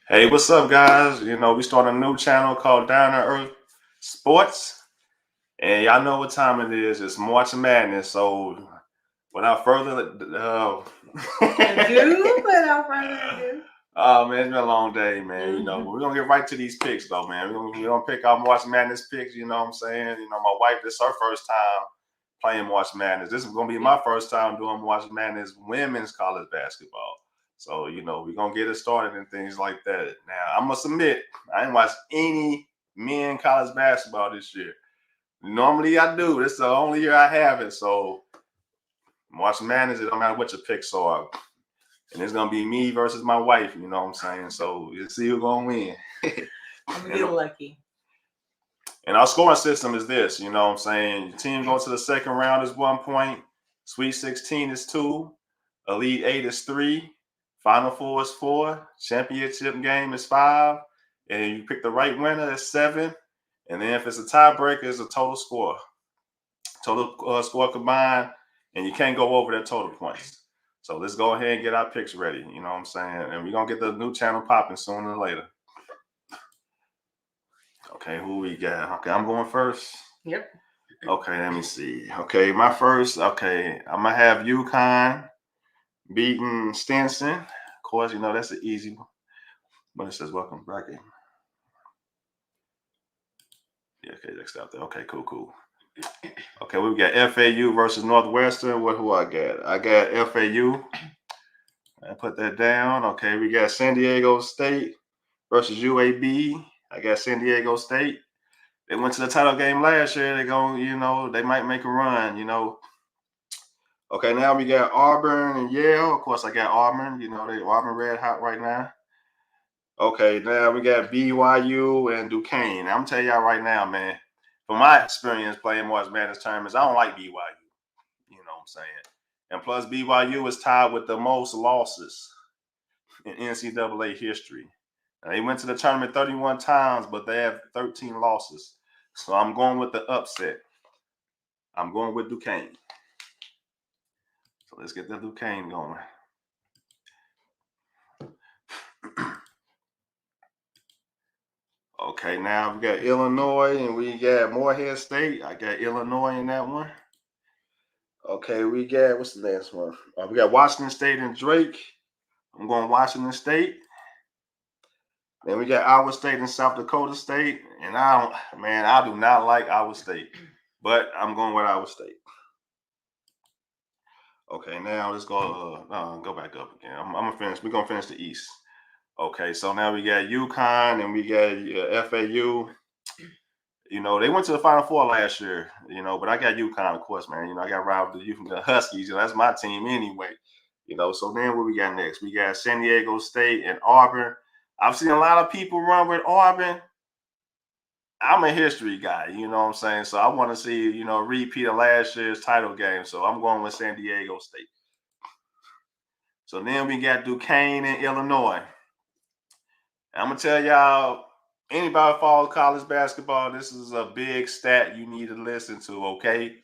Hey, what's up, guys? We started a new channel called Down to Earth Sports, and y'all know what time it is. It's March Madness. So, without further Without further ado. oh man, it's been a long day, man. Mhm. We're gonna get right to these picks, though, man. We're gonna pick our March Madness picks. You know what I'm saying? My wife, this is her first time playing March Madness. This is gonna be my first time doing March Madness women's college basketball. So, we're gonna get it started and things like that. Now, I must admit, I didn't watch any men college basketball this year. Normally I do. This is the only year I have it. So March Madness, it don't matter what your picks are. And it's gonna be me versus my wife, you know what I'm saying? So you'll see who's gonna win. I'm gonna get lucky. And our scoring system is this, you know what I'm saying? Your team goes to the second round is 1 point, Sweet 16 is 2, Elite 8 is 3, Final Four is 4, Championship game is 5, and you pick the right winner is 7. And then if it's a tiebreaker, it's a total score. Total score combined, and you can't go over that total points. So let's go ahead and get our picks ready. You know what I'm saying? And we're going to get the new channel popping sooner or later. Okay, who we got? Okay, I'm going first. Yep. Okay, let me see. Okay, my first. Okay, I'm gonna have UConn beating Stinson. Of course, that's an easy one. But it says welcome bracket. Yeah, okay, next out there. Okay, cool. Okay, we got FAU versus Northwestern. Who I got? I got FAU. I put that down. Okay, we got San Diego State versus UAB. I got San Diego State. They went to the title game last year. They might make a run. Okay, now we got Auburn and Yale. Of course, I got Auburn. They Auburn red hot right now. Okay, now we got BYU and Duquesne. I'm telling y'all right now, man, from my experience playing March Madness tournaments, I don't like BYU. You know what I'm saying? And plus, BYU is tied with the most losses in NCAA history. Now, they went to the tournament 31 times, but they have 13 losses. So I'm going with the upset. I'm going with Duquesne. So let's get the Duquesne going. Okay, now we got Illinois and we got Morehead State. I got Illinois in that one. Okay, we got what's the last one? We got Washington State and Drake. I'm going Washington State. Then we got Iowa State and South Dakota State, and I do not like Iowa State, but I'm going with Iowa State. Okay, now let's go back up again. I'm gonna finish. We're gonna finish the East. Okay, so now we got UConn and we got FAU. They went to the Final Four last year. But I got UConn, of course, man. I got robbed from the Huskies. That's my team anyway. So then what we got next? We got San Diego State and Auburn. I've seen a lot of people run with Auburn. I'm a history guy, you know what I'm saying? So I want to see, a repeat of last year's title game. So I'm going with San Diego State. So then we got Duquesne and Illinois. I'm going to tell y'all, anybody follows college basketball, this is a big stat you need to listen to, okay?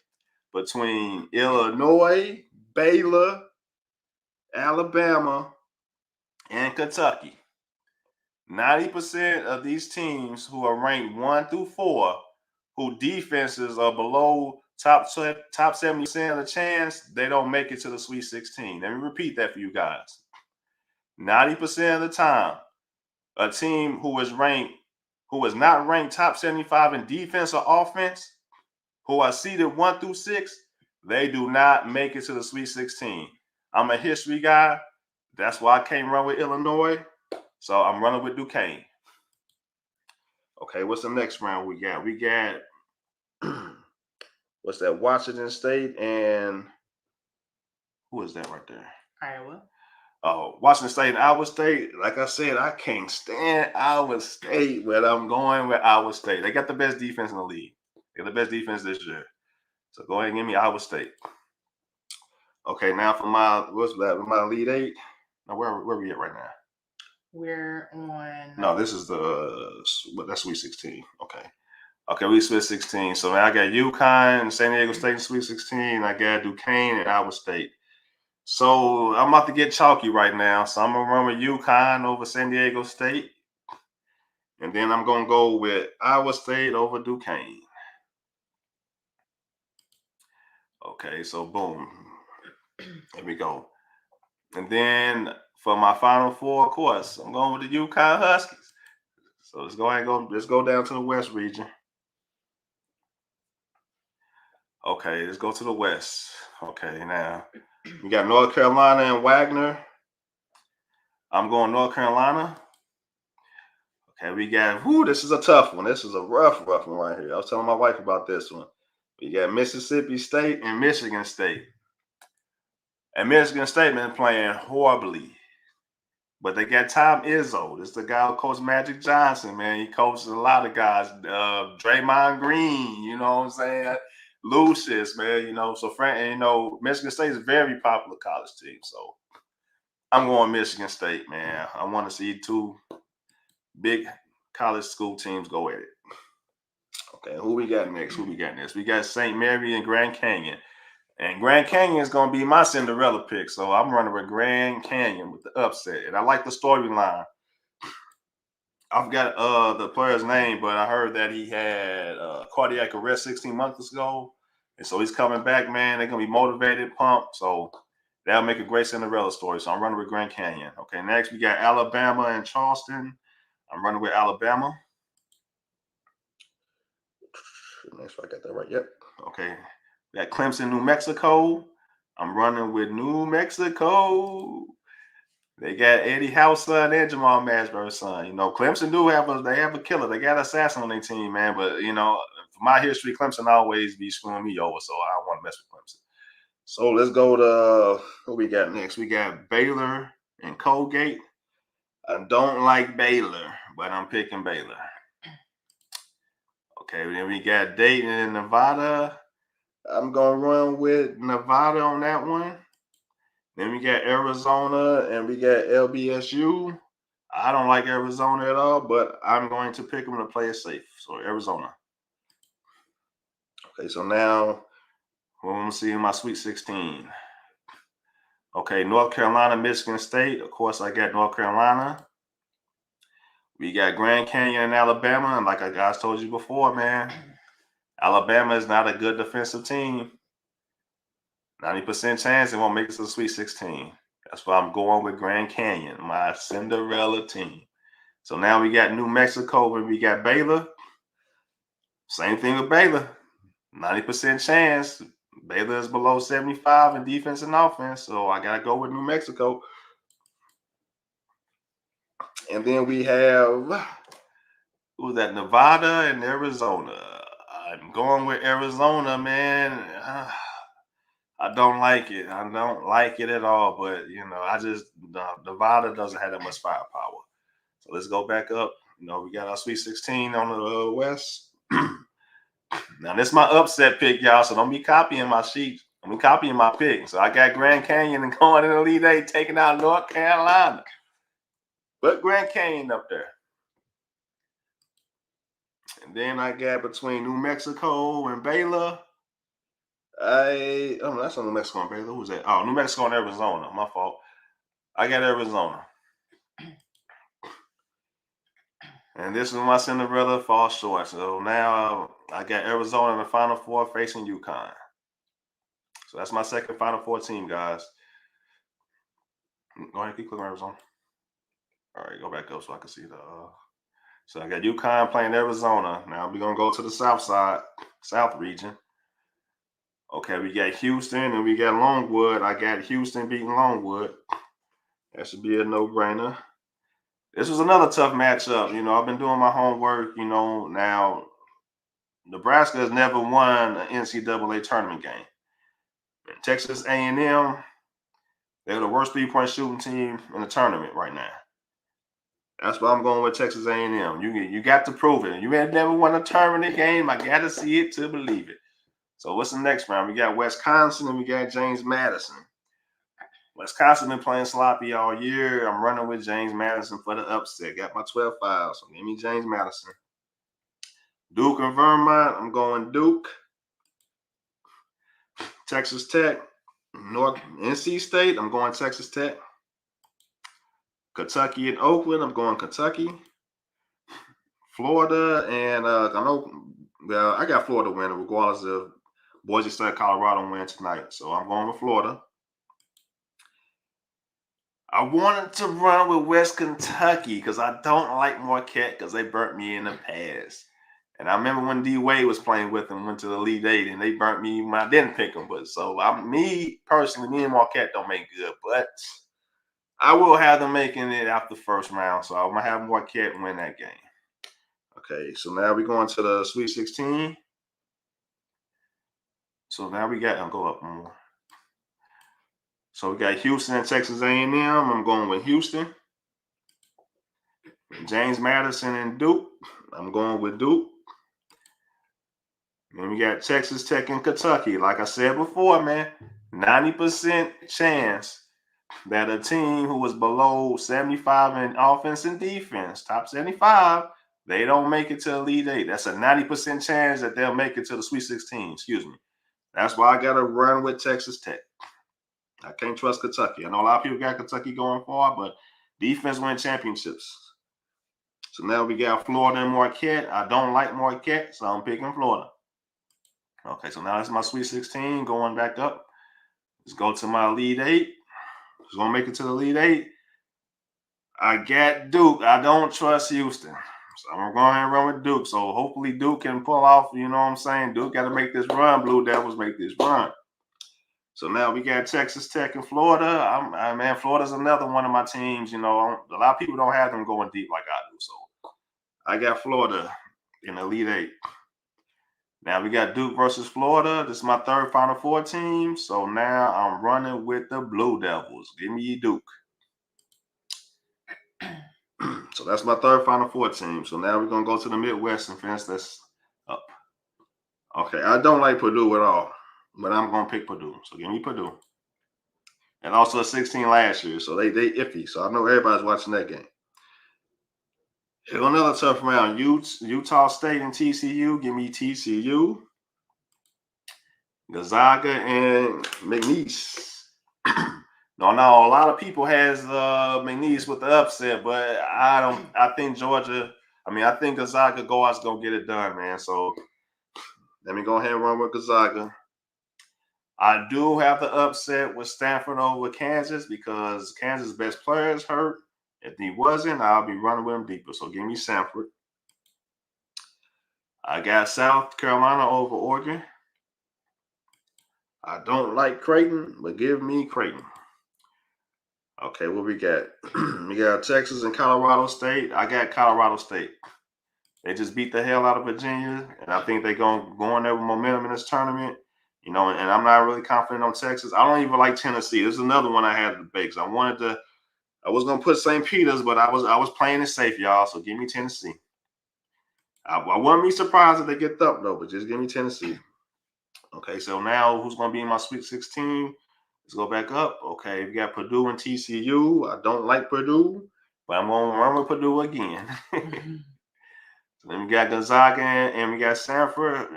Between Illinois, Baylor, Alabama, and Kentucky. 90% of these teams who are ranked 1 through 4, who defenses are below top 70% of the chance, they don't make it to the Sweet 16. Let me repeat that for you guys. 90% of the time, a team who is not ranked top 75 in defense or offense, who are seeded 1 through 6, they do not make it to the Sweet 16. I'm a history guy. That's why I can't run with Illinois. So I'm running with Duquesne. Okay, what's the next round we got? We got what's that? Washington State and who is that right there? Iowa. Oh, Washington State and Iowa State. Like I said, I can't stand Iowa State, but I'm going with Iowa State. They got the best defense in the league. They got the best defense this year. So go ahead and give me Iowa State. Okay, now for my my Elite Eight. Now where are we at right now? We're on. No, this is that's Sweet 16. Okay, we Sweet 16. So now I got UConn, San Diego State in Sweet 16. I got Duquesne and Iowa State. So I'm about to get chalky right now. So I'm gonna run with UConn over San Diego State. And then I'm gonna go with Iowa State over Duquesne. Okay, so boom. There we go. And then for my final four, of course, I'm going with the UConn Huskies. So let's go ahead and let's go down to the West region. Okay, let's go to the West. Okay, now we got North Carolina and Wagner. I'm going North Carolina. Okay, we got, this is a tough one. This is a rough one right here. I was telling my wife about this one. We got Mississippi State and Michigan State. And Michigan State been playing horribly. But they got Tom Izzo. This is the guy who coached Magic Johnson, man. He coaches a lot of guys. Draymond Green, you know what I'm saying? Lucius, man, So, Michigan State is a very popular college team. So, I'm going Michigan State, man. I want to see two big college school teams go at it. Okay, who we got next? We got St. Mary and Grand Canyon. And Grand Canyon is going to be my Cinderella pick. So I'm running with Grand Canyon with the upset. And I like the storyline. I forgot the player's name, but I heard that he had cardiac arrest 16 months ago. And so he's coming back, man. They're going to be motivated, pumped. So that'll make a great Cinderella story. So I'm running with Grand Canyon. Okay, next we got Alabama and Charleston. I'm running with Alabama. Make sure I got that right. Yep. Okay. We got Clemson, New Mexico. I'm running with New Mexico. They got Eddie Howe's son and Jamal Mashbury's son. Clemson they have a killer. They got an assassin on their team, man. But for my history, Clemson always be screwing me over, so I don't want to mess with Clemson. So let's go to what we got next. We got Baylor and Colgate. I don't like Baylor, but I'm picking Baylor. Okay, then we got Dayton and Nevada. I'm gonna run with Nevada on that one. Then we got Arizona and we got LBSU. I don't like Arizona at all, but I'm going to pick them to play it safe. So Arizona. Okay, so now we're going to see my Sweet 16. Okay, North Carolina, Michigan State. Of course, I got North Carolina. We got Grand Canyon and Alabama. And like I guys told you before, man, Alabama is not a good defensive team. 90% chance they won't make it to the Sweet 16. That's why I'm going with Grand Canyon, my Cinderella team. So now we got New Mexico and we got Baylor. Same thing with Baylor. 90% chance. Baylor is below 75 in defense and offense. So I got to go with New Mexico. And then we have, who's that? Nevada and Arizona. I'm going with Arizona, man. I don't like it. I don't like it at all. But, Nevada doesn't have that much firepower. So let's go back up. We got our Sweet 16 on the West. Now, this is my upset pick, y'all. So don't be copying my sheet. I'm copying my pick. So I got Grand Canyon and going in the Elite Eight, taking out North Carolina. But Grand Canyon up there. And then I got between New Mexico and Baylor. That's on New Mexico and Baylor. Who's that? Oh, New Mexico and Arizona. My fault. I got Arizona. And this is my Cinderella fall short. So now I got Arizona in the Final Four facing UConn. So that's my second Final Four team, guys. Go ahead, keep clicking Arizona. All right, go back up so I can see the. So I got UConn playing Arizona. Now we're gonna go to the South region. Okay, we got Houston and we got Longwood. I got Houston beating Longwood. That should be a no-brainer. This was another tough matchup. I've been doing my homework. Now Nebraska has never won an NCAA tournament game. And Texas A&M, they're the worst three-point shooting team in the tournament right now. That's why I'm going with Texas A&M. You got to prove it. You have never won a tournament game. I got to see it to believe it. So what's the next round? We got Wisconsin and we got James Madison. Wisconsin been playing sloppy all year. I'm running with James Madison for the upset. Got my 12-5, so give me James Madison. Duke and Vermont, I'm going Duke. Texas Tech, North NC State, I'm going Texas Tech. Kentucky and Oakland, I'm going Kentucky. Florida and I know, well, I got Florida winning regardless of Boise State, Colorado win tonight. So I'm going with Florida. I wanted to run with West Kentucky because I don't like Marquette because they burnt me in the past. And I remember when D Wade was playing with them, went to the Elite Eight, and they burnt me when I didn't pick them. But so me personally, me and Marquette don't make good, but I will have them making it after the first round. So I'm gonna have Marquette win that game. Okay, so now we're going to the Sweet 16. So now we got, I'll go up more. So we got Houston and Texas A&M. I'm going with Houston. James Madison and Duke. I'm going with Duke. And we got Texas Tech and Kentucky. Like I said before, man, 90% chance that a team who was below 75 in offense and defense, top 75, they don't make it to Elite Eight. That's a 90% chance that they'll make it to the Sweet 16. Excuse me. That's why I got to run with Texas Tech. I can't trust Kentucky. I know a lot of people got Kentucky going far, but defense win championships. So now we got Florida and Marquette. I don't like Marquette, so I'm picking Florida. Okay, so now that's my Sweet 16 going back up. Let's go to my Elite Eight. Who's going to make it to the Elite Eight? I got Duke. I don't trust Houston. So I'm going to go ahead and run with Duke. So hopefully Duke can pull off, you know what I'm saying? Duke got to make this run. Blue Devils make this run. So now we got Texas Tech and Florida. Man, Florida's another one of my teams. You know, a lot of people don't have them going deep like I do. So I got Florida in the Elite Eight. Now we got Duke versus Florida. This is my third Final Four team. So now I'm running with the Blue Devils. Give me Duke. So that's my third Final Four team. So now we're going to go to the Midwest and finish this up. Okay, I don't like Purdue at all, but I'm going to pick Purdue. So give me Purdue. And also a 16 last year, so they iffy. So I know everybody's watching that game. Here's another tough round. Utah State and TCU. Give me TCU. Gonzaga and McNeese. No, a lot of people has McNeese with the upset, but I think Georgia. I think Gonzaga is gonna get it done, man. So let me go ahead and run with Gonzaga. I do have the upset with Stanford over Kansas because Kansas' best player is hurt. If he wasn't, I'll be running with him deeper. So give me Stanford. I got South Carolina over Oregon. I don't like Creighton, but give me Creighton. Okay, what we got? We got Texas and Colorado State. I got Colorado State. They just beat the hell out of Virginia, and I think they're going to go in there with momentum in this tournament. You know, and I'm not really confident on Texas. I don't even like Tennessee. This is another one I had to debate. I was gonna put St. Peter's, but I was playing it safe, y'all. So give me Tennessee. I wouldn't be surprised if they get thumped though, but just give me Tennessee. Okay, so now who's gonna be in my Sweet 16? Let's go back up. Okay, we got Purdue and TCU. I don't like Purdue, but I'm gonna run with Purdue again. So then we got Gonzaga and we got Stanford.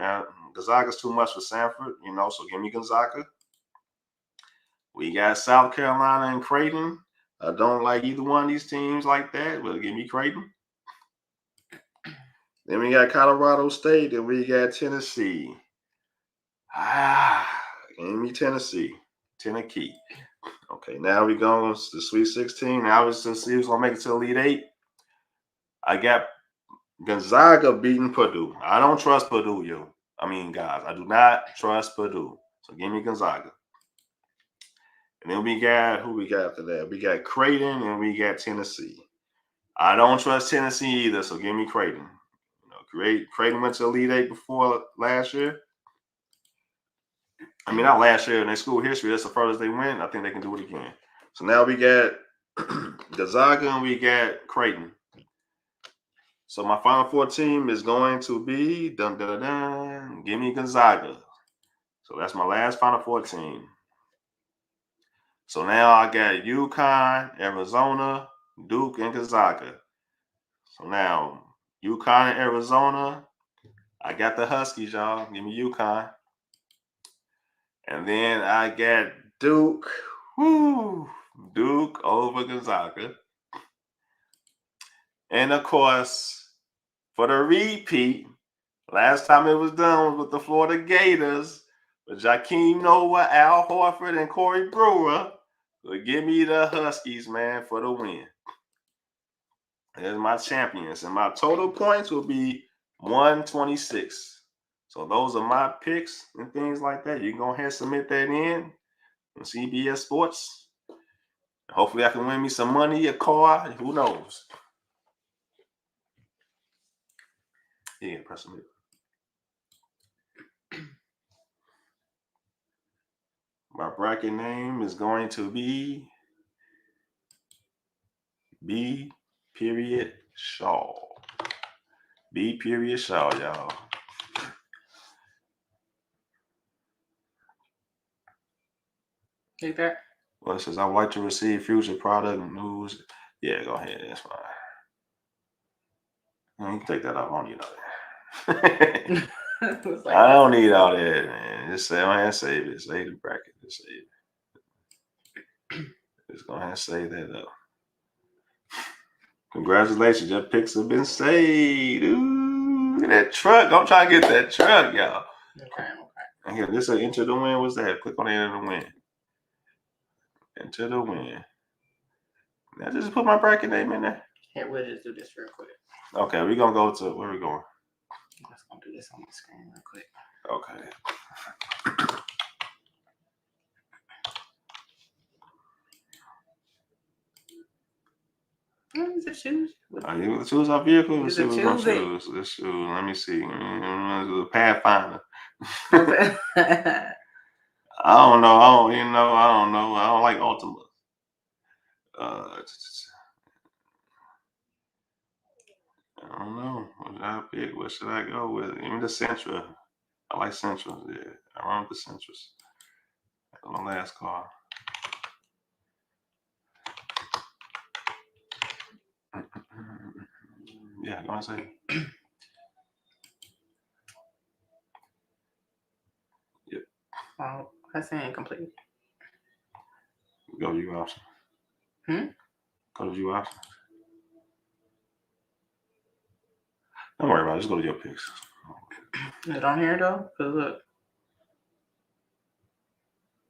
Gonzaga's too much for Stanford, you know, so give me Gonzaga. We got South Carolina and Creighton. I don't like either one of these teams like that, but give me Creighton. Then we got Colorado State and we got Tennessee. Give me Tennessee. Tennessee. Okay, now we go to the Sweet 16. Now it's to see who's going to make it to the Elite Eight. I got Gonzaga beating Purdue. I don't trust Purdue, guys, I do not trust Purdue. So give me Gonzaga. And then we got, who we got after that? We got Creighton and we got Tennessee. I don't trust Tennessee either, so give me Creighton. Creighton went to Elite Eight before last year. Not last year. In their school history, that's the furthest they went. I think they can do it again. So now we got Gonzaga and we got Creighton. So my Final Four team is going to be give me Gonzaga. So that's my last Final Four team. So now I got UConn, Arizona, Duke, and Gonzaga. So now UConn and Arizona, I got the Huskies, y'all. Give me UConn. And then I got Duke. Woo. Duke over Gonzaga. And of course, for the repeat, last time it was done was with the Florida Gators, with Jakeem Noah, Al Horford, and Corey Brewer. So give me the Huskies, man, for the win. There's my champions. And my total points will be 126. So those are my picks and things like that. You can go ahead and submit that in on CBS Sports. Hopefully I can win me some money, a car. Who knows? Yeah, press submit. My bracket name is going to be B. Shaw. B. Shaw, y'all. Like that? Well, it says I would like to receive future product news. Yeah, go ahead. That's fine. You can take that off. I don't need all that. Like, I don't need all that, man. Just say, go ahead and save it. Save the bracket. Just save it. Just go ahead and save that up. Congratulations. Your picks have been saved. Ooh, look at that truck. I'm trying to get that truck, y'all. Okay. And here, this is enter the win. What's that? Click on enter the win. Enter the win. Now just put my bracket name in there. Here, we'll just do this real quick. Okay, we're going to go to, where are we going? Let's go do this on the screen real quick. Okay. Let's choose. You choose our vehicle? Let's see You what can we're going to choose choose. Let's choose. Let me see. The Pathfinder. Okay. I don't know. I don't like Ultima. I don't know. What should I pick? What should I go with? Even the Sentra. I like Sentras. Yeah, I run with the Sentras. That's my last car. Yeah, go and say. Yep. Oh, that's incomplete. Go to view options. Go to view options. Don't worry about it. Just go to your picks. Is it on here though? Cause look.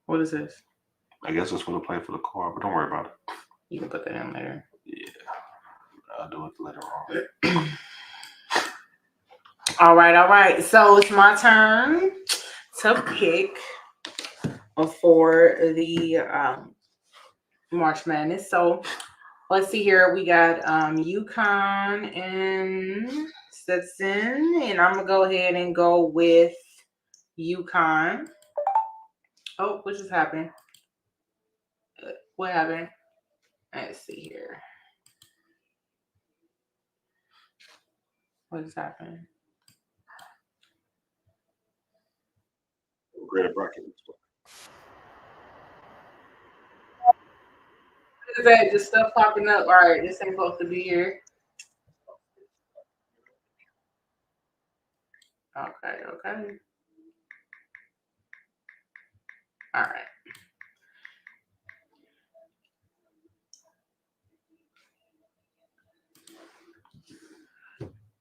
What is this? I guess it's for the play for the car, but don't worry about it. You can put that in later. Yeah. I'll do it later on. All right. So it's my turn to pick for the March Madness. So let's see here. We got UConn and Stetson, and I'm gonna go ahead and go with UConn. Oh, what just happened? What happened? Let's see here. What just happened? Greater bracket. What is that? Just stuff popping up. All right, this ain't supposed to be here. Okay. All right.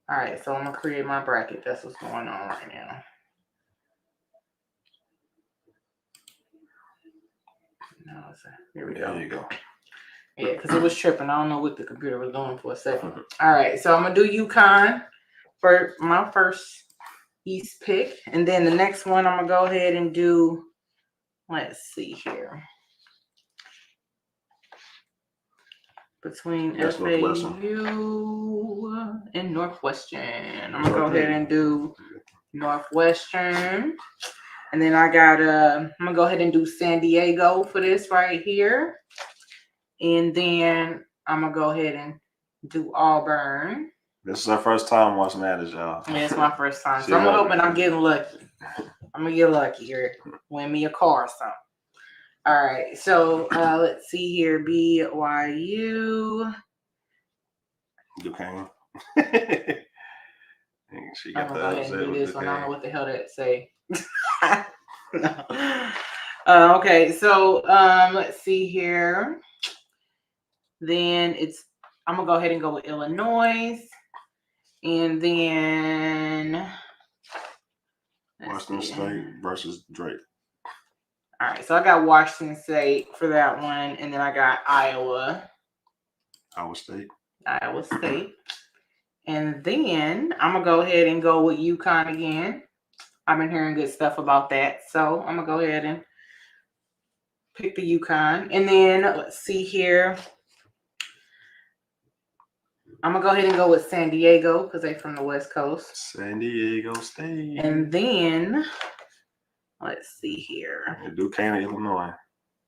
All right, so I'm gonna create my bracket. That's what's going on right now. No, here we go. There you go. Yeah, because it was tripping. I don't know what the computer was doing for a second. All right, so I'm gonna do UConn for my first East pick, and then the next one I'm gonna go ahead and do. Let's see here. Between FAU and Northwestern. I'm gonna go ahead and do Northwestern. And then I got I'm gonna go ahead and do San Diego for this right here. And then I'm gonna go ahead and do Auburn. This is our first time watching Madness, y'all. Yeah, it's my first time. So I'm hoping I'm getting lucky. I'm gonna get lucky here. Win me a car or something. All right, so let's see here. BYU. Duquesne. I'm gonna go ahead and do this one. I don't know what the hell that say. No. Okay, so let's see here. Then I'm gonna go ahead and go with Illinois, and then Washington State versus Drake. All right, so I got Washington State for that one, and then I got Iowa State. And then I'm gonna go ahead and go with UConn again. I've been hearing good stuff about that, so I'm gonna go ahead and pick the UConn. And then let's see here. I'm gonna go ahead and go with San Diego because they're from the West Coast. San Diego State. And then let's see here. Duquesne, Illinois.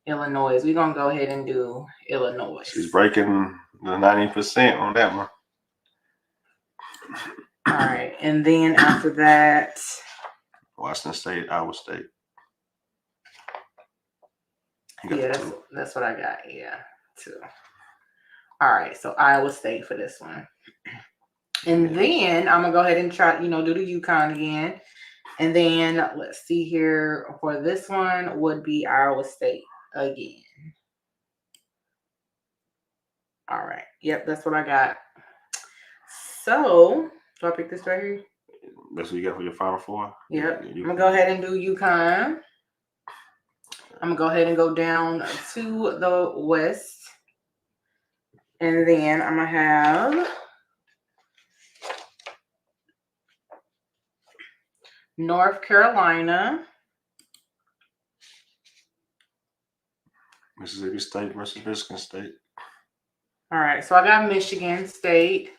We're gonna go ahead and do Illinois. She's breaking the 90% on that one. All right, and then after that, Washington State, Iowa State. Yeah, that's what I got. Yeah, too. All right, so Iowa State for this one. And then I'm gonna go ahead and try, do the UConn again. And then let's see here for this one would be Iowa State again. All right. Yep, that's what I got. So do I pick this right here? That's what you got for your Final Four? Yep. I'm gonna go ahead and do UConn. I'm gonna go ahead and go down to the West. And then I'm gonna have North Carolina, Mississippi State versus Michigan State. All right, so I got Michigan State,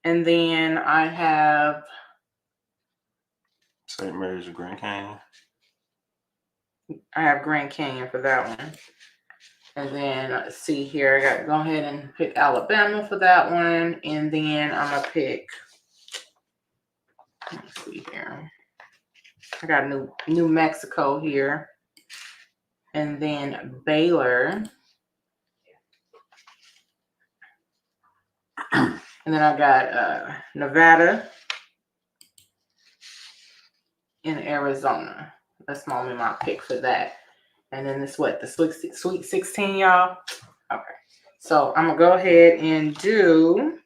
and then I have St. Mary's or Grand Canyon. I have Grand Canyon for that one. And then let's see here, I got to go ahead and pick Alabama for that one, and then I'm gonna pick. Let's see here. I got New Mexico here, and then Baylor, and then I got Nevada and Arizona. That's normally my pick for that. And then this the Sweet 16, y'all. Okay, so I'm gonna go ahead and do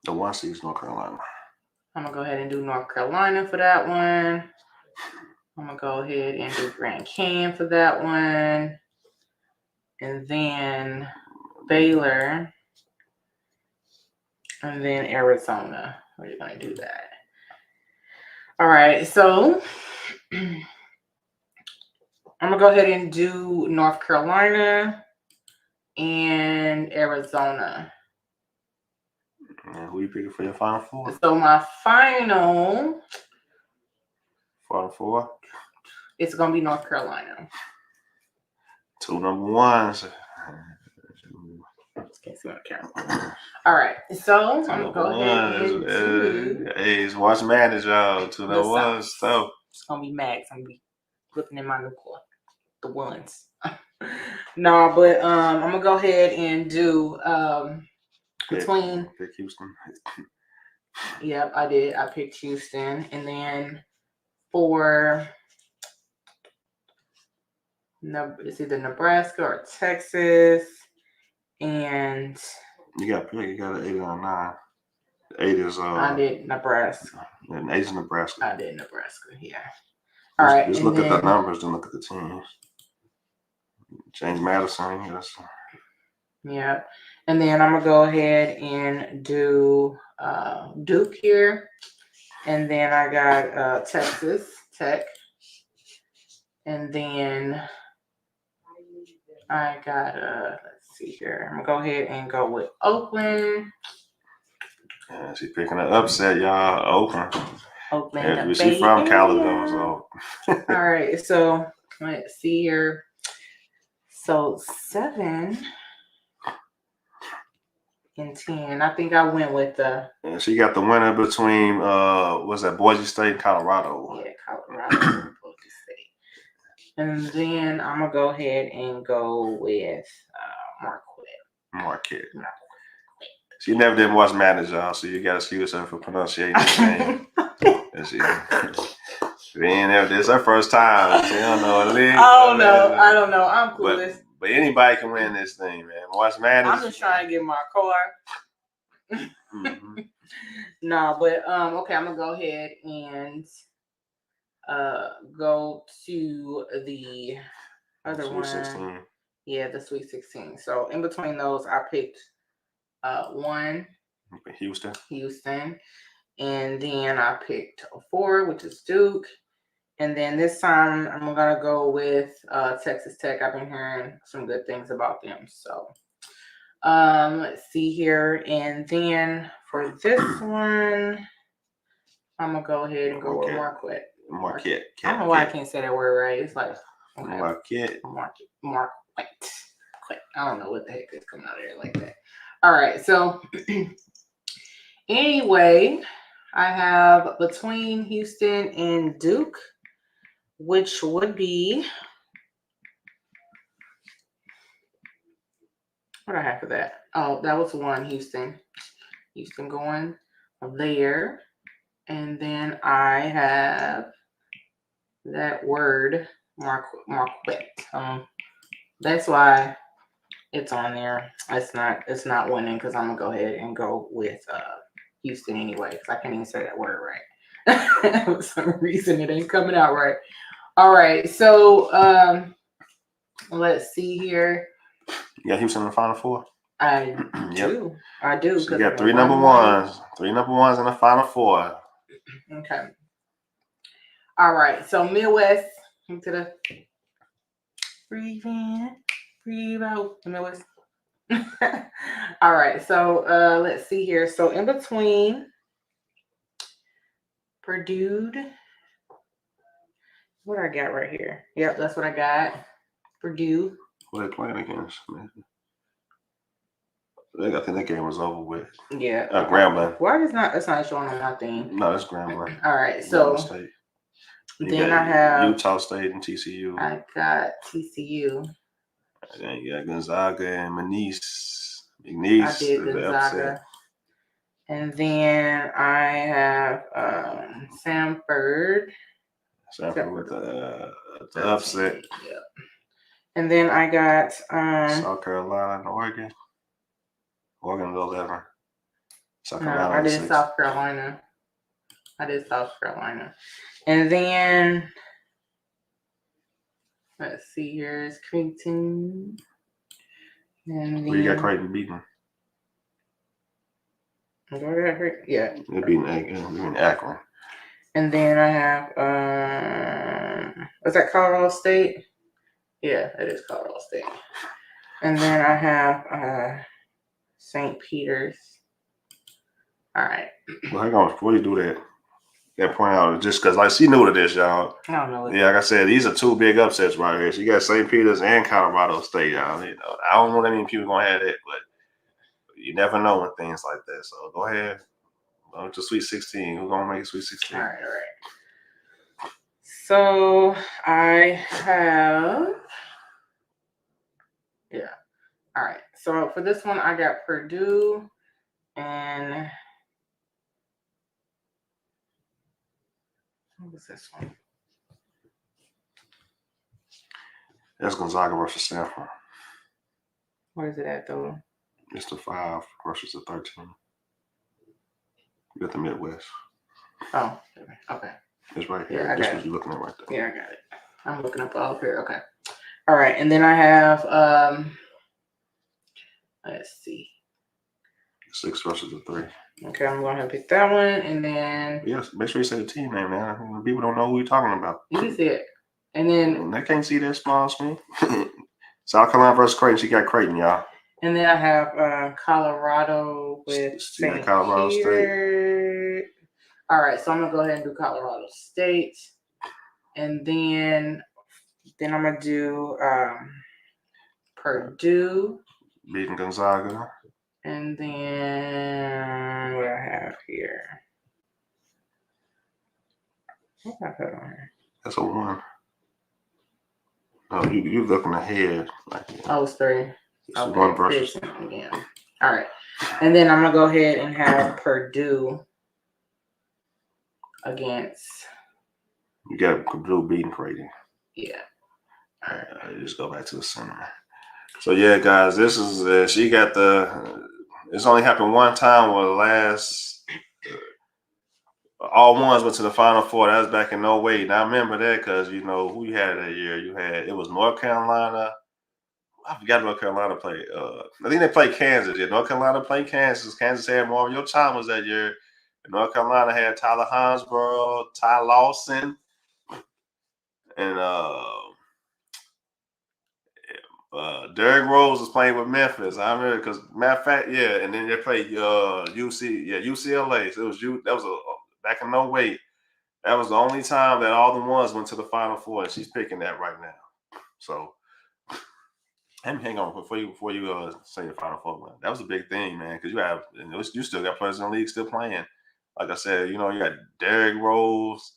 the 1 seed is North Carolina. I'm gonna go ahead and do North Carolina for that one. I'm gonna go ahead and do Grand Canyon for that one, and then Baylor, and then Arizona. We're gonna do that. All right, so I'm gonna go ahead and do North Carolina and Arizona. And who you picking for your Final Four? So my Final Four? It's gonna be North Carolina. 2 number ones. Can't see my camera. All right, so I'm gonna go ahead and do. Hey, it's March Madness, y'all. 2 number ones. So it's gonna be Max. I'm gonna be flipping in my new car. The ones. No, but I'm gonna go ahead and do between. Pick Houston. Yep, I did. I picked Houston, and then for it's either Nebraska or Texas, and you got an 8 or a 9. 8 is I did Nebraska. And 8 is Nebraska. I did Nebraska. Yeah. All right. Just look at the numbers, then look at the teams. James Madison, yes. Yeah. And then I'm gonna go ahead and do Duke here, and then I got Texas Tech, and then I got let's see here. I'm gonna go ahead and go with Oakland. Yeah, she's picking an upset, y'all. Oakland. Yeah, she's from Caledonia, so. All right, so let's see here. So 7 and 10. I think I went with the. And she got the winner between what's that, Boise State and Colorado. Yeah, Colorado and Boise State. And then I'm gonna go ahead and go with Marquette. She never did March Madness, y'all, so you gotta excuse her for pronunciating the name. Being there, this is our first time. She don't know what it is. I don't know. I'm clueless. But anybody can win this thing, man. March Madness. I'm just trying to get my car. Mm-hmm. No, but okay, I'm gonna go ahead and go to the other Sweet one. 16. Yeah, the Sweet 16. So in between those, I picked one Houston, and then I picked 4, which is Duke. And then this time I'm gonna go with Texas Tech. I've been hearing some good things about them. So let's see here. And then for this one, I'm gonna go ahead and go with Marquette. Marquette. I don't know why I can't say that word right. It's like Marquette. Marquette. I don't know what the heck is coming out of there like that. All right. So anyway, I have between Houston and Duke, which would be what I have for that. Oh, that was one Houston going there. And then I have that word Marquette. That's why it's on there. It's not winning because I'm gonna go ahead and go with Houston anyway because I can't even say that word right. For some reason it ain't coming out right. All right, so let's see here. You got Houston in the Final Four? I do. So you got 3 number ones. 3 number ones in the Final Four. Okay. All right. So Midwest into the breathe in, breathe out. The Midwest. All right. So let's see here. So in between Purdue, what I got right here? Yep, that's what I got. Purdue. Who they playing against? I think that game was over with. Yeah. Grambling. Why is not? It's not showing on my thing. No, it's Grambling. All right. So then I have Utah State and TCU. I got TCU. And then you got Gonzaga and McNeese. I did Gonzaga. And then I have Samford. Samford with the upset. Yeah. And then I got South Carolina and Oregon. Oregon 11. South Carolina. I did South Carolina. And then let's see here is Creighton. And then you got Creighton beating. Yeah. They're beating Akron. And then I have was that Colorado State? Yeah, it is Colorado State. And then I have St. Peter's. All right. Well, hang on. Before you do that, point out just because like she new to this, y'all. I don't know. Yeah, like I said, these are 2 big upsets right here. So you got St. Peter's and Colorado State, y'all. I don't know that many people gonna have it, but you never know when things like that. So go ahead. Go to Sweet 16. Who's gonna make it Sweet 16? All right. So I have All right. So for this one, I got Purdue and what was this one? That's Gonzaga versus Stanford. What is it at though? It's the 5 versus the 13. You got the Midwest. Oh, okay. It's right here. Yeah, this is what you're looking at right there. Yeah, I got it. I'm looking up all here. Okay. All right. And then I have let's see. 6 versus the 3. Okay, I'm going to pick that one. And then yes, make sure you say the team name, man. People don't know who you're talking about. You can see it. And then they can't see that small screen. South Carolina versus Creighton. She got Creighton, y'all. And then I have Colorado with St. Colorado Peter. State. All right, so I'm gonna go ahead and do Colorado State, and then I'm gonna do Purdue beating Gonzaga, and then what I have here. What I put on here? That's a 1. Oh, you're looking ahead. It's 3. It's 1 versus. Again. All right. And then I'm going to go ahead and have Purdue against You got Purdue beating Creighton. Yeah. All right, just go back to the center. So yeah, guys, this is she got the. It's only happened one time where the last all ones went to the Final Four. That was back in 08. Now I remember that because you know who you had that year. You had it was North Carolina. I forgot North Carolina played. I think they played Kansas. Yeah, North Carolina played Kansas. Kansas had Mario Chalmers that year. And North Carolina had Tyler Hansborough, Ty Lawson, and Derrick Rose was playing with Memphis. I remember because matter of fact, yeah, and then they played UCLA. So it was that was back in 08. That was the only time that all the ones went to the Final Four, and she's picking that right now. So, and hang on before you say the Final Four, man. That was a big thing, man, because you still got players in the league still playing. Like I said, you got Derrick Rose,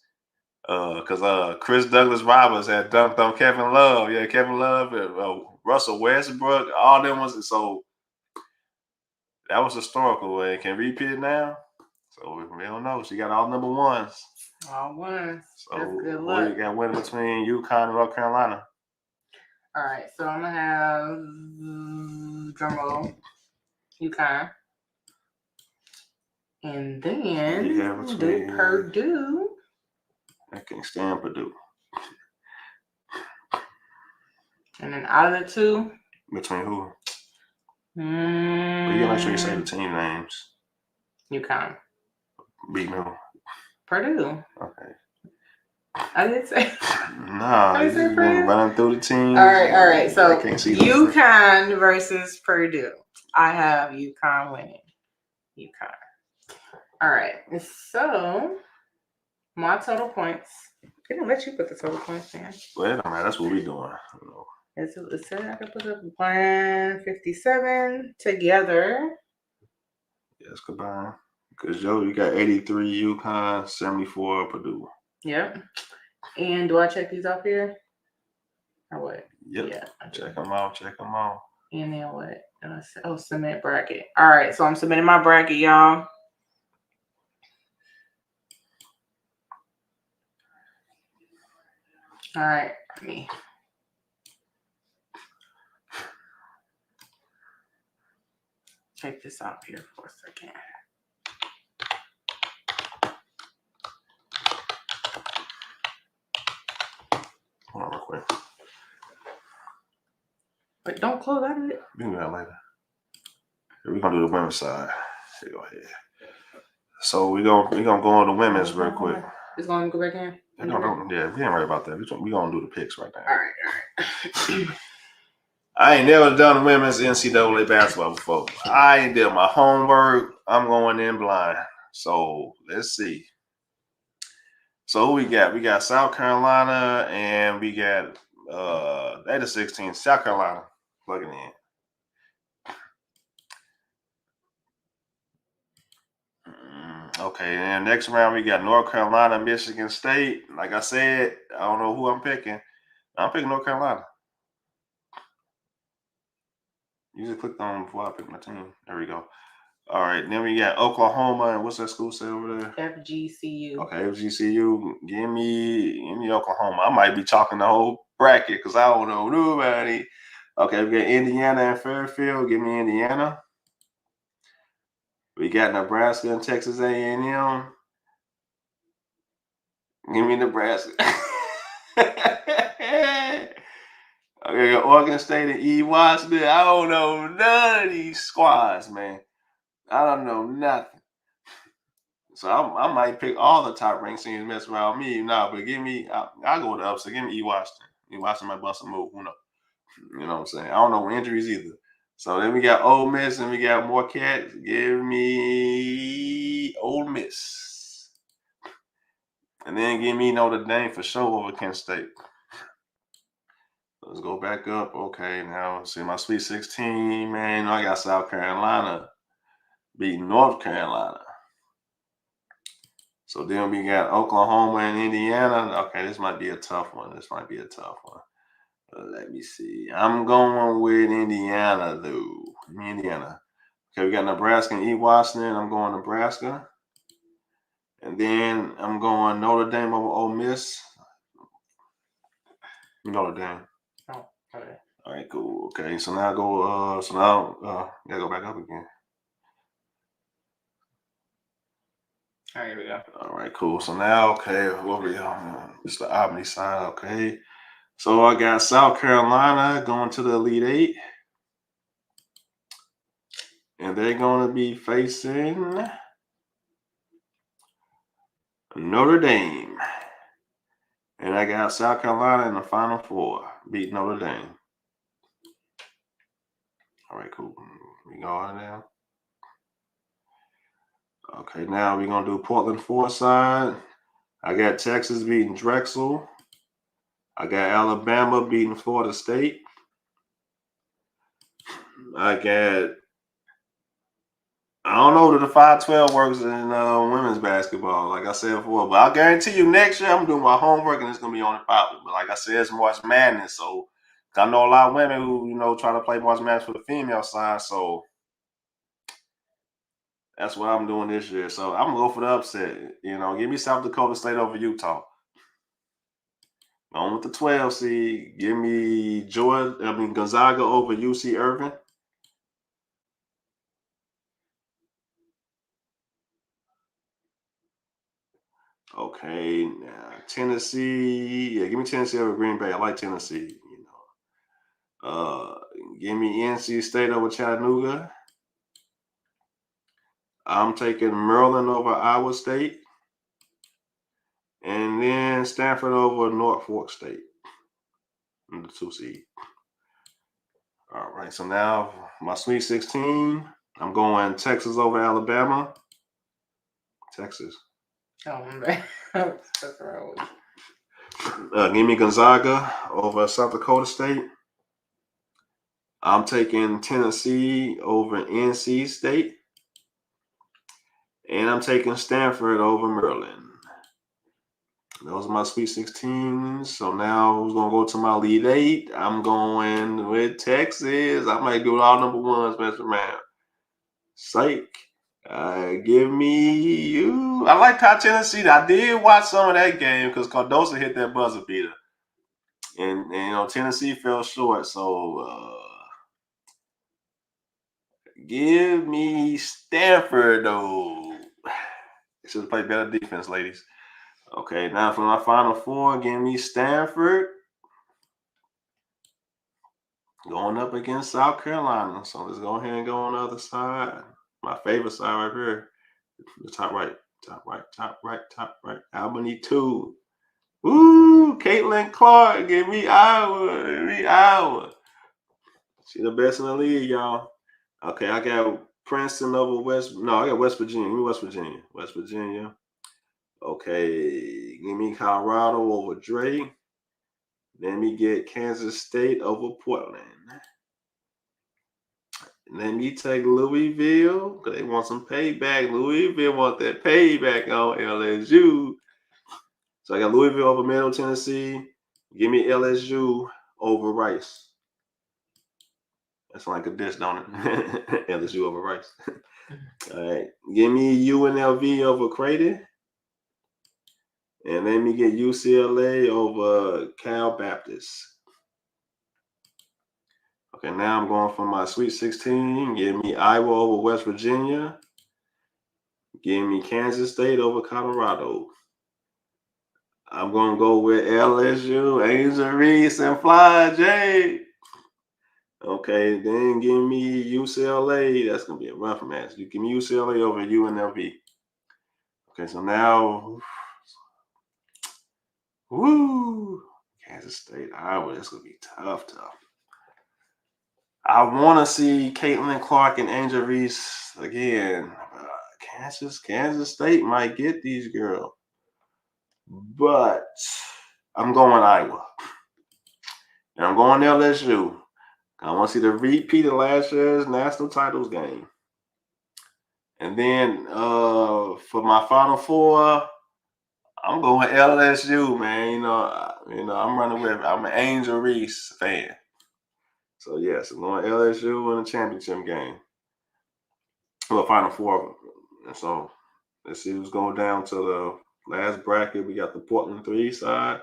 because Chris Douglas Roberts had dunked on Kevin Love. Yeah, Kevin Love, Russell Westbrook, all them was so. That was historical, and can repeat it now. So we don't know. She got all number ones. All ones. So that's good who luck. you got winning between UConn and North Carolina? All right, so I'm gonna have drumroll, UConn, and then do Purdue. I can't stand Purdue. And then out of the two, between who? Well, you gotta make sure you say the team names. UConn. Beat who? Purdue. Okay. I didn't say. No, you just been running through the teams. All right. So UConn versus Purdue. I have UConn winning. UConn. All right. So my total points. They didn't let you put the total points in. Well, man, that's what we doing. It said I could put up 157 together. Yes, combined. Because Joe, you got 83 UConn, 74 Purdue. Yep. And do I check these off here? Or what? Yep. Yeah. Check them out. And then what? Submit bracket. All right. So I'm submitting my bracket, y'all. All right. Let me check this out here for a second. Hold on real quick. But don't close out of it. We can do that later. We're gonna do the women's side. Here, go ahead. So we gonna go on the women's real quick. It's gonna go back in. Yeah, we ain't worried about that. We gonna do the picks right now. All right. I ain't never done women's NCAA basketball before. I ain't did my homework. I'm going in blind. So let's see. So who we got? We got South Carolina and we got they the 16. South Carolina plugging in. Okay, and next round we got North Carolina, Michigan State. Like I said, I don't know who I'm picking. I'm picking North Carolina. You just clicked on before I pick my team. There we go. All right, then we got Oklahoma, and what's that school say over there? FGCU. Okay, FGCU. Give me Oklahoma. I might be chalking the whole bracket because I don't know nobody. Okay, we got Indiana and Fairfield. Give me Indiana. We got Nebraska and Texas A&M. Give me Nebraska. Okay, Oregon State and E. Washington. I don't know none of these squads, man. I don't know nothing. So I might pick all the top ranked teams mess around me. Nah, but give me, I'll go with the upset. Give me E. Washington. E. Washington might bust a move. Who knows? You know what I'm saying? I don't know injuries either. So then we got Ole Miss and we got Marquette. Give me Ole Miss. And then give me Notre Dame for sure over Kent State. Let's go back up. Okay, now see my Sweet 16, man. I got South Carolina beating North Carolina. So then we got Oklahoma and Indiana. Okay, this might be a tough one. Let me see. I'm going with Indiana, though. Indiana. Okay, we got Nebraska and East Washington. I'm going Nebraska. And then I'm going Notre Dame over Ole Miss. Notre Dame. Oh, okay. All right, cool. Okay, so now go. Gotta go back up again. All right, here we go. All right, cool. So now, okay, what we on? It's the Albany side. Okay, so I got South Carolina going to the Elite Eight, and they're going to be facing Notre Dame. And I got South Carolina in the Final Four, beat Notre Dame. All right, cool. We go on now. Okay, now we're going to do Portland 4 side. I got Texas beating Drexel. I got Alabama beating Florida State. I don't know that the 5-12 works in women's basketball, like I said before, but I guarantee you next year I'm doing my homework and it's going to be on the popping. But like I said, it's March Madness, so I know a lot of women who, try to play March Madness for the female side, so that's what I'm doing this year. So I'm going to go for the upset. Give me South Dakota State over Utah. On with the 12 seed. Give me Gonzaga over UC Irvine. Okay, now Tennessee. Yeah, give me Tennessee over Green Bay. I like Tennessee. Give me NC State over Chattanooga. I'm taking Maryland over Iowa State. And then Stanford over Norfolk State. The 2 seed. All right, so now my Sweet 16. I'm going Texas over Alabama. Texas. Oh, man. That's right. Give me Gonzaga over South Dakota State. I'm taking Tennessee over NC State. And I'm taking Stanford over Maryland. Those are my Sweet 16s. So now we're going to go to my Elite Eight. I'm going with Texas. I might do all number ones, Mr. Man. Psych. Give me you. I like how Tennessee. I did watch some of that game because Cardoso hit that buzzer beater. And Tennessee fell short. So give me Stanford, though. They should have played better defense, ladies. Okay, now for my Final Four, give me Stanford going up against South Carolina. So let's go ahead and go on the other side. My favorite side right here. The top right. Albany 2. Woo! Caitlin Clark, give me Iowa. She the best in the league, y'all. Okay, I got Princeton over I got West Virginia. Give me West Virginia. Okay, give me Colorado over Drake. Let me get Kansas State over Portland. Let me take Louisville because they want some payback. Louisville want that payback on LSU. So I got Louisville over Middle Tennessee. Give me LSU over Rice. That's like a dish, don't it? LSU over Rice. All right. Give me UNLV over Creighton. And let me get UCLA over Cal Baptist. Okay, now I'm going for my Sweet 16. Give me Iowa over West Virginia. Give me Kansas State over Colorado. I'm going to go with LSU, Angel Reese, and Fly J. Okay, then give me UCLA. That's going to be a rough match. You give me UCLA over UNLV. Okay, so now, Kansas State, Iowa. That's going to be tough. I want to see Caitlin Clark and Angel Reese again. Kansas State might get these girls. But I'm going Iowa. And I'm going LSU. I want to see the repeat of last year's national titles game. And then for my Final Four, I'm going LSU, man. I'm running with it. I'm an Angel Reese fan. So yes, I'm going LSU in the championship game. Well, Final Four. And so let's see who's going down to the last bracket. We got the Portland 3 side.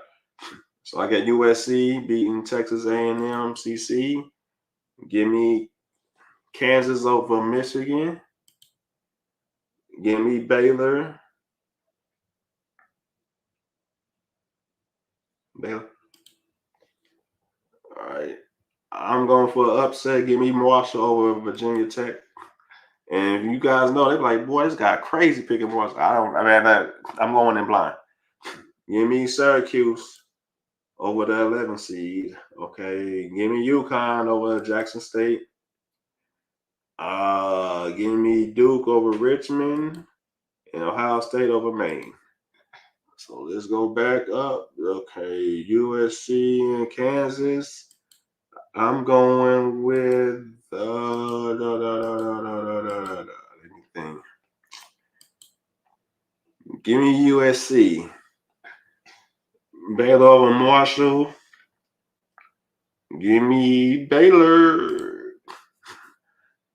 So I got USC beating Texas A&M CC. Give me Kansas over Michigan. Give me Baylor. Baylor. All right. I'm going for an upset. Give me Marshall over Virginia Tech. And you guys know, they're like, boy, this guy crazy picking Marshall. I'm going in blind. Give me Syracuse over the 11 seed. Okay. Give me UConn over Jackson State. Give me Duke over Richmond and Ohio State over Maine. So let's go back up. Okay, USC and Kansas. I'm going with let me think. Give me USC. Baylor over Marshall. Give me Baylor.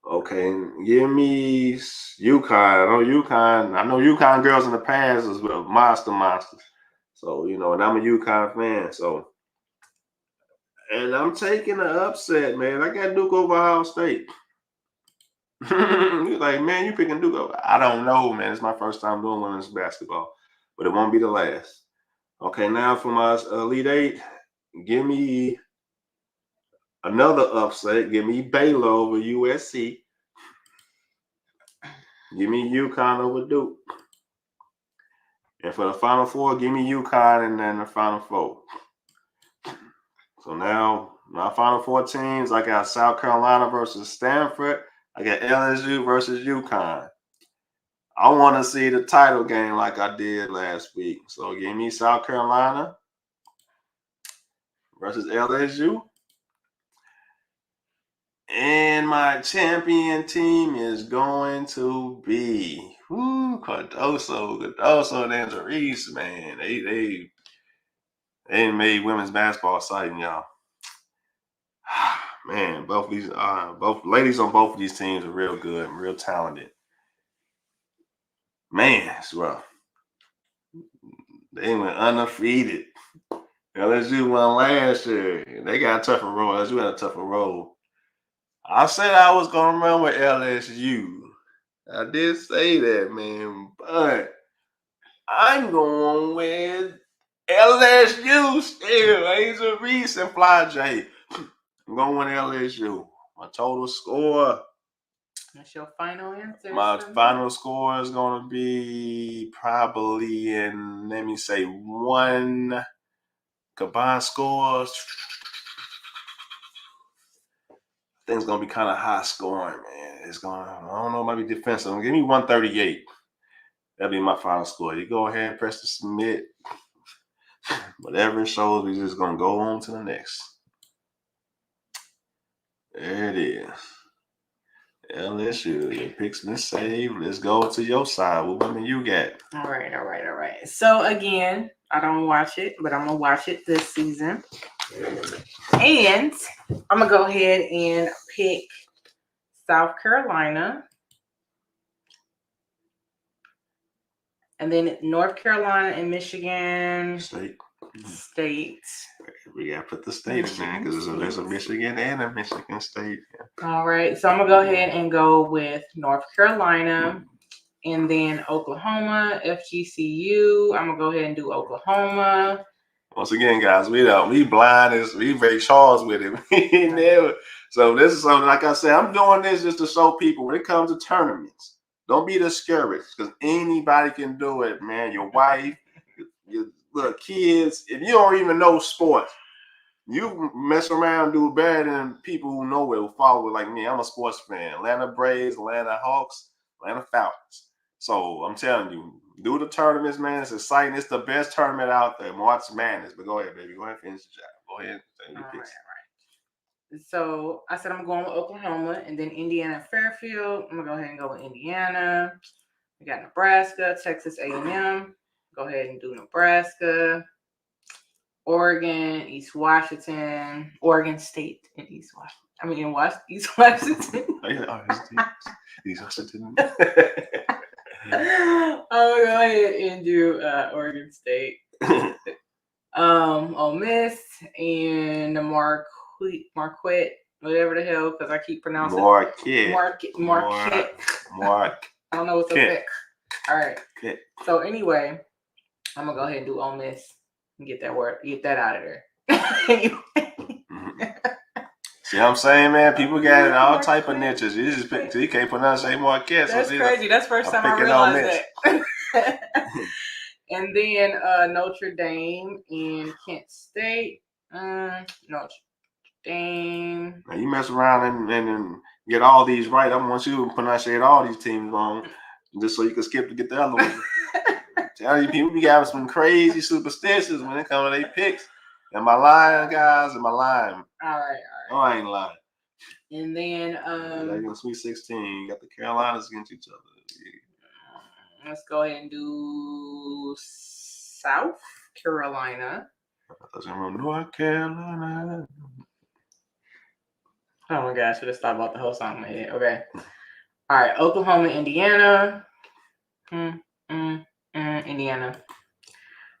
Okay, give me UConn. I know UConn girls in the past as well, monsters. So, and I'm a UConn fan. So, and I'm taking an upset, man. I got Duke over Ohio State. You're like, man, you picking Duke over? I don't know, man. It's my first time doing women's basketball, but it won't be the last. Okay, now for my Elite Eight, give me another upset. Give me Baylor over USC. Give me UConn over Duke. And for the Final Four, give me UConn and then the Final Four. So now my Final Four teams, I got South Carolina versus Stanford. I got LSU versus UConn. I want to see the title game like I did last week. So give me South Carolina versus LSU. And my champion team is going to be Cardoso and Therese, man. They made women's basketball exciting, y'all. Man, both ladies on both of these teams are real good, real talented. Man, it's rough. They went undefeated. LSU won last year. They got a tougher road. LSU had a tougher road. I said I was gonna run with LSU. I did say that, man, but I'm going with LSU still. Asia Reese and Fly J. I'm going with LSU. My total score. That's your final answer. My final score is going to be probably in, let me say, one combined scores. I think it's going to be kind of high scoring, man. I don't know, it might be defensive. Give me 138. That'll be my final score. You go ahead and press the submit. Whatever it shows, we're just going to go on to the next. There it is. LSU, your picks been saved. Let's go to your side. What women you got? All right. So again, I don't watch it, but I'm gonna watch it this season. And I'm gonna go ahead and pick South Carolina. And then North Carolina and Michigan State. We gotta put the state in there because there's a Michigan and a Michigan State. All right, so I'm gonna go ahead and go with North Carolina, and then Oklahoma, FGCU. I'm gonna go ahead and do Oklahoma. Once again, guys, we blind as we Ray Charles with it. So this is something, like I said, I'm doing this just to show people when it comes to tournaments, don't be discouraged because anybody can do it, man. Your wife, your little kids, if you don't even know sports, you mess around and do better than people who know it, who follow it like me. I'm a sports fan. Atlanta Braves, Atlanta Hawks, Atlanta Falcons. So I'm telling you, do the tournaments, man. It's exciting. It's the best tournament out there. March Madness. But go ahead, baby. Go ahead and finish the job. Go ahead. All right. So I said I'm going with Oklahoma, and then Indiana and Fairfield. I'm gonna go ahead and go with Indiana. We got Nebraska, Texas A&M. Go ahead and do Nebraska. Oregon, East Washington, Oregon State, and East Washington. I mean, East Washington. East Washington. I'm gonna go ahead and do Oregon State. Ole Miss, because I keep pronouncing Marquette. Marquette. I don't know what's up there. All right. So anyway, I'm gonna go ahead and do Ole Miss and get that out of there. See what I'm saying, man? People got all type of niches. You just pick, you can't pronounce Marquette. That's crazy. That's the first time I realized that. And then Notre Dame and Kent State. Notre Dame. Now you mess around and get all these right. I want you to pronounce all these teams wrong, just so you can skip to get the other one. Tell you, people be having some crazy superstitions when it comes to their picks. Am I lying, guys? Am I lying? All right. No, I ain't lying. And then like in Sweet 16, you got the Carolinas against each other. Yeah. Let's go ahead and do South Carolina. North Carolina. Oh my gosh, I should have thought about the whole song in my head. Okay. All right, Oklahoma, Indiana. Indiana.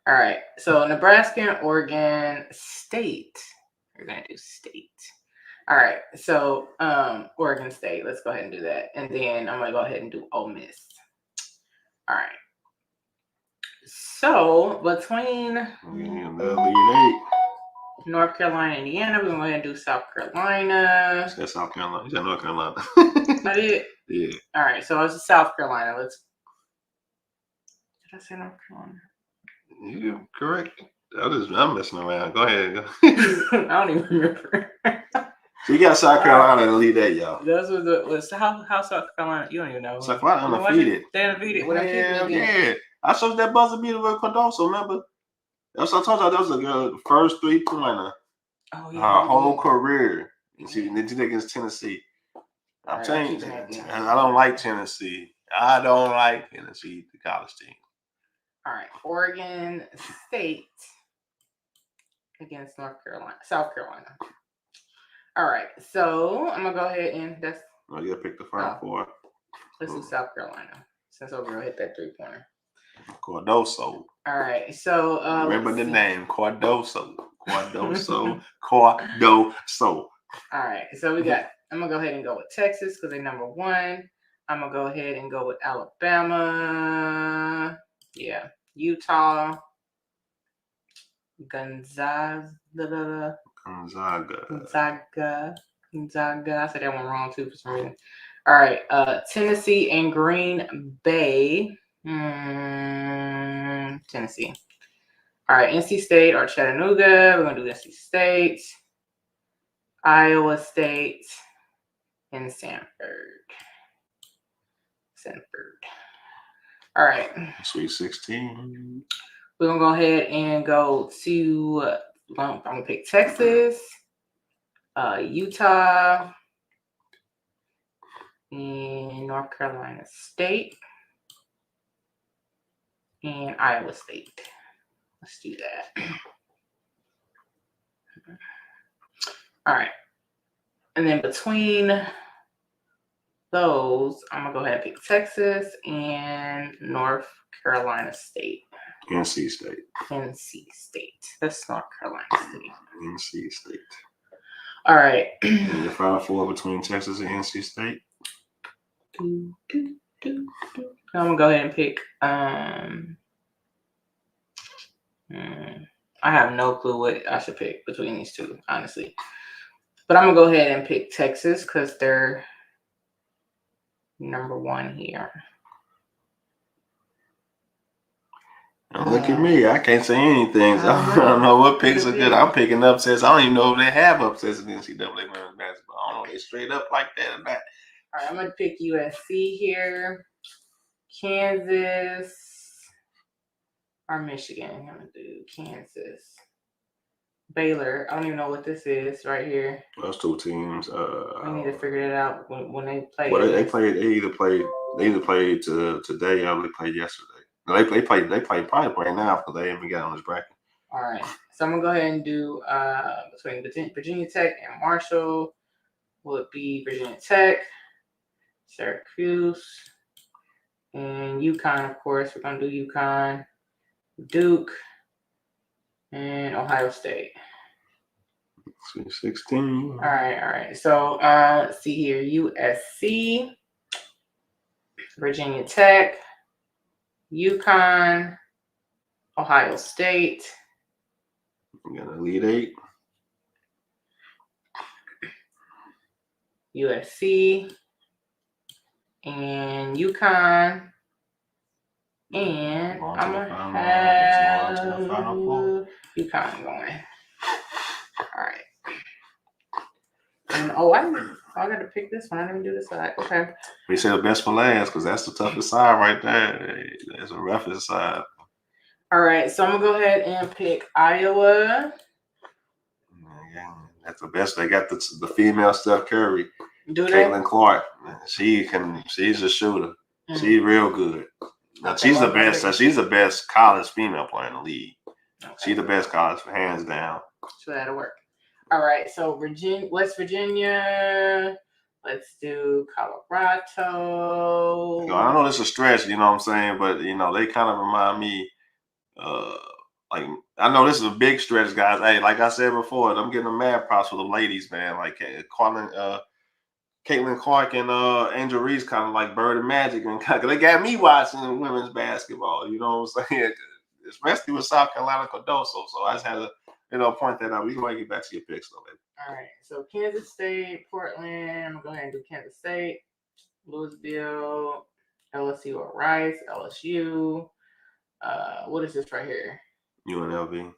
All right, so Nebraska and Oregon State. We're gonna do State. All right, so Oregon State. Let's go ahead and do that, and then I'm gonna go ahead and do Ole Miss. All right. So between North Carolina and Indiana, we're gonna go ahead and do South Carolina. You said South Carolina. You said North Carolina. I did. Yeah. All right, so it's South Carolina. Did I say North Carolina? Yeah, correct. I'm messing around. Go ahead. I don't even remember. So you got South Carolina to lead that, y'all. Those was how South Carolina. You don't even know. South Carolina undefeated. They undefeated. Yeah. I showed that buzzer beater with Cardoso. Remember? That's what I told you. That was the first 3-pointer. Oh yeah. Her whole career. And she did it against Tennessee. I'm telling you, I don't like Tennessee. I don't like Tennessee, the college team. All right, Oregon State against South Carolina. All right, so I'm gonna go ahead and you gotta pick the Final Four. Let's do South Carolina since over hit that 3-pointer. Cardoso. All right, so remember the name Cardoso. Cardoso. Cardoso. All right, so we got. I'm gonna go ahead and go with Texas because they're number 1. I'm gonna go ahead and go with Alabama. Yeah, Utah, Gonzaga. I said that one wrong too for some reason. All right, Tennessee and Green Bay. Tennessee. All right, NC State or Chattanooga. We're gonna do NC State, Iowa State, and Sanford. All right. Sweet 16. We're going to go ahead and go to, I'm going to pick Texas, Utah, and North Carolina State, and Iowa State. Let's do that. All right. And then between those, I'm going to go ahead and pick Texas and North Carolina State. NC State. That's North Carolina State. NC State. All right. And your Final Four between Texas and NC State? I'm going to go ahead and pick. I have no clue what I should pick between these two, honestly. But I'm going to go ahead and pick Texas because they're number 1 here. Look at me. I can't say anything. So I don't know what picks are good. I'm picking upsets. I don't even know if they have upsets in NCAA women's basketball. I don't know if they straight up like that or not. All right, I'm going to pick USC here. Kansas or Michigan. I'm going to do Kansas. Baylor. I don't even know what this is right here. Those 2 teams. I need to figure it out when they play. Well, they either played today or they played yesterday. No, they probably right now because they haven't got on this bracket. All right, so I'm gonna go ahead and do between Virginia Tech and Marshall would be Virginia Tech, Syracuse, and UConn. Of course, we're gonna do UConn, Duke, and Ohio State. Sweet 16. All right. So let's see here. USC, Virginia Tech, UConn, Ohio State. We got Elite Eight. USC and UConn. And I'm going to have UConn going. All right. And I got to pick this one. I didn't do this side. Okay. We say the best for last because that's the toughest side right there. That's the roughest side. All right. So I'm going to go ahead and pick Iowa. Yeah, that's the best. They got the female Steph Curry. Do they? Caitlin Clark. She's a shooter. She's real good. Now, she's the best. She's the best college female player in the league. Okay. She's the best college, hands down. So that'll work. All right. So West Virginia. Let's do Colorado. I know this is a stretch, you know what I'm saying, but they kind of remind me. Like I know this is a big stretch, guys. Hey, like I said before, I'm getting a mad props for the ladies, man. Like Caitlin Clark and Angel Reese kind of like Bird and Magic, and they got me watching women's basketball. You know what I'm saying? Especially with South Carolina Cardoso. So I just had to, point that out. We can get back to your picks, though, baby. All right. So Kansas State, Portland. I'm gonna go ahead and do Kansas State, Louisville, LSU or Rice, LSU. What is this right here? UNLV.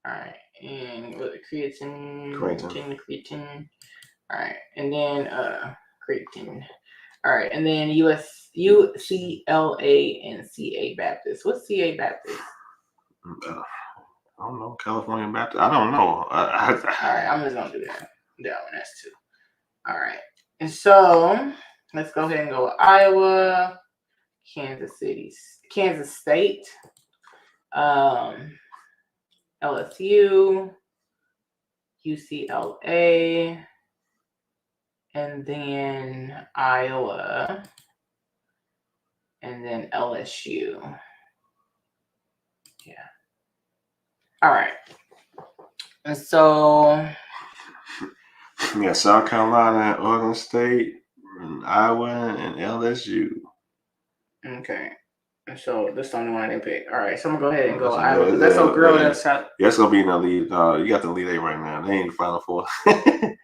All right, and what Cretin. All right, and then Cretin. All right, and then UCLA and CA Baptist. What's CA Baptist? I don't know. California Baptist. I don't know. All right, I'm just gonna do that. That one, that's two. All right, and so let's go ahead and go with Iowa, Kansas State, LSU, UCLA, and then Iowa, and then LSU. Yeah. All right. And so yeah, South Carolina, Oregon State, and Iowa, and LSU. Okay. So this is the only one I didn't pick. All right, so I'm gonna go ahead and go Iowa because that's a girl that's shot. Yeah, it's gonna be in the lead. You got the lead eight right now. They ain't the Final Four.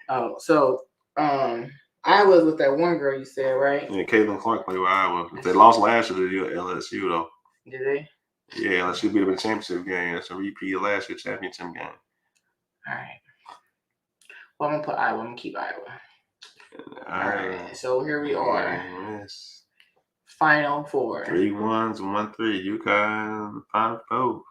Oh, so Iowa's with that one girl you said, right? Yeah, Caitlin Clark played with Iowa. They lost last year to LSU though. Did they? Yeah, LSU beat them in the championship game. That's a repeat of last year's championship game. All right. Well, I'm gonna put Iowa. I'm gonna keep Iowa. All right. So here we are. Yes. Final Four. 3-1s, 1-3. UConn, Final Four.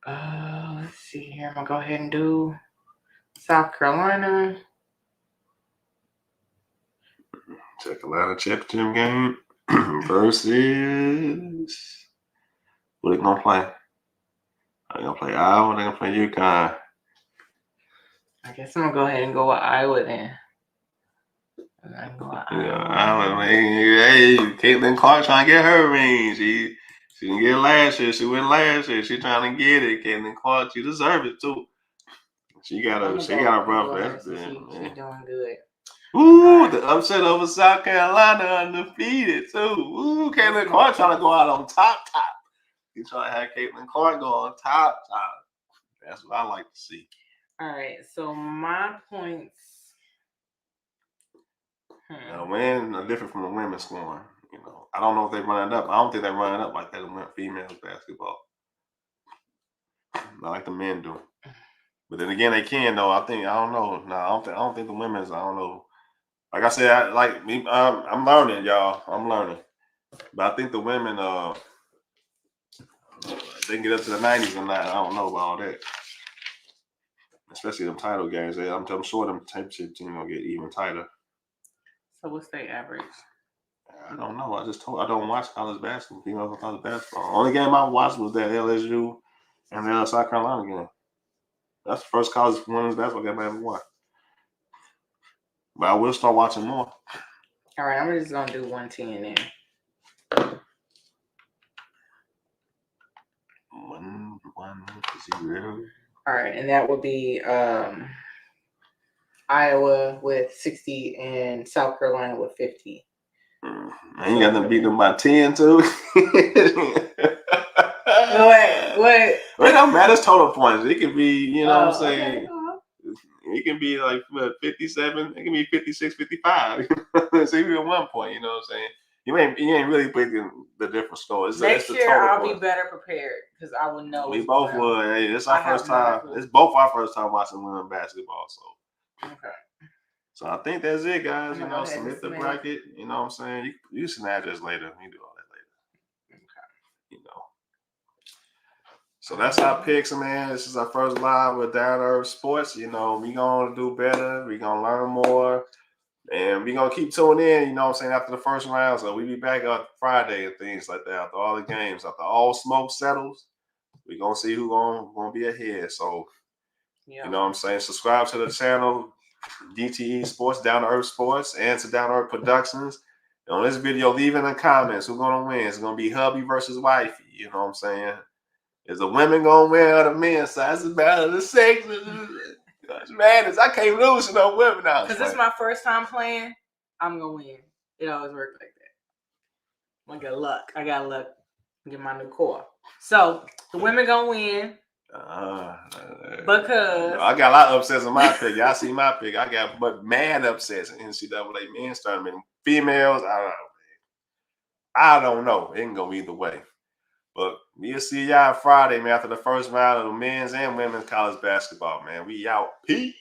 Let's see here. I'm gonna go ahead and do South Carolina. South Carolina championship game versus. What are they gonna play? They're gonna play Iowa. They're gonna play UConn. I guess I'm gonna go ahead and go with Iowa then. Iowa. Hey, Caitlin Clark trying to get her ring. She didn't get it last year. She went last year. She trying to get it. Caitlin Clark, she deserves it too. She got a rough. She's doing good. Ooh, the upset over South Carolina undefeated too. Ooh, Caitlin Clark trying to go out on top. He's trying to have Caitlin Clark go on top. That's what I like to see. All right, so my points. Now, men are different from the women scoring. I don't know if they run it up. I don't think they run it up like that in females basketball. Not like the men do. But then again, they can though. I don't know. No, I don't think the women's. I don't know. Like I said, I'm learning, y'all. I'm learning. But I think the women, they can get up to the 90s or not. I don't know about all that. Especially them title games. I'm sure them championship teams gonna get even tighter. So what's their average? I don't know. I don't watch college basketball. Female college basketball. Only game I watched was that LSU and the South Carolina game. That's the first college women's basketball game I ever watched. But I will start watching more. All right, I'm just gonna do 110 then. one. Is he real? All right, and that would be Iowa with 60 and South Carolina with 50. I ain't got to beat them by 10 too. What? Well, it don't matter. It's total points. It can be, you know what I'm saying? Okay. It can be like 57. It can be 56, 55. So you get 1 point, you know what I'm saying? You ain't really picking the different scores. Next the year, total I'll points. be better prepared because I will know. We both would. Hey, it's our first time. It's both our first time watching women basketball. So okay. So I think that's it, guys. You know, submit the submit. bracket. You know what I'm saying? You can address later. You do all that later. Okay. You know. So that's our picks, man. This is our first live with Down to Earth Sports. You know, we gonna do better. We gonna learn more. And we gonna keep tuning in, you know what I'm saying, after the first round. So we be back on Friday and things like that. After all the games, after all smoke settles, we gonna see who gonna be ahead. So you know what I'm saying? Subscribe to the channel, DTE Sports, Down to Earth Sports, and to Down to Earth Productions. And on this video, leave in the comments who's gonna win. It's gonna be hubby versus wifey. You know what I'm saying? Is the women gonna win or the men side? It's a battle of the sexes. It's madness. I can't lose to no women now. Because this is my first time playing. I'm gonna win. It always works like that. I got luck. I got luck. Get my new core. So the women gonna win. Because I got a lot of upsets on my pick. Y'all see my pick. I got but mad upsets in NCAA men's tournament. Females, I don't know. It can go either way. But we'll see y'all Friday, man, after the first round of the men's and women's college basketball, man. We out. Peace.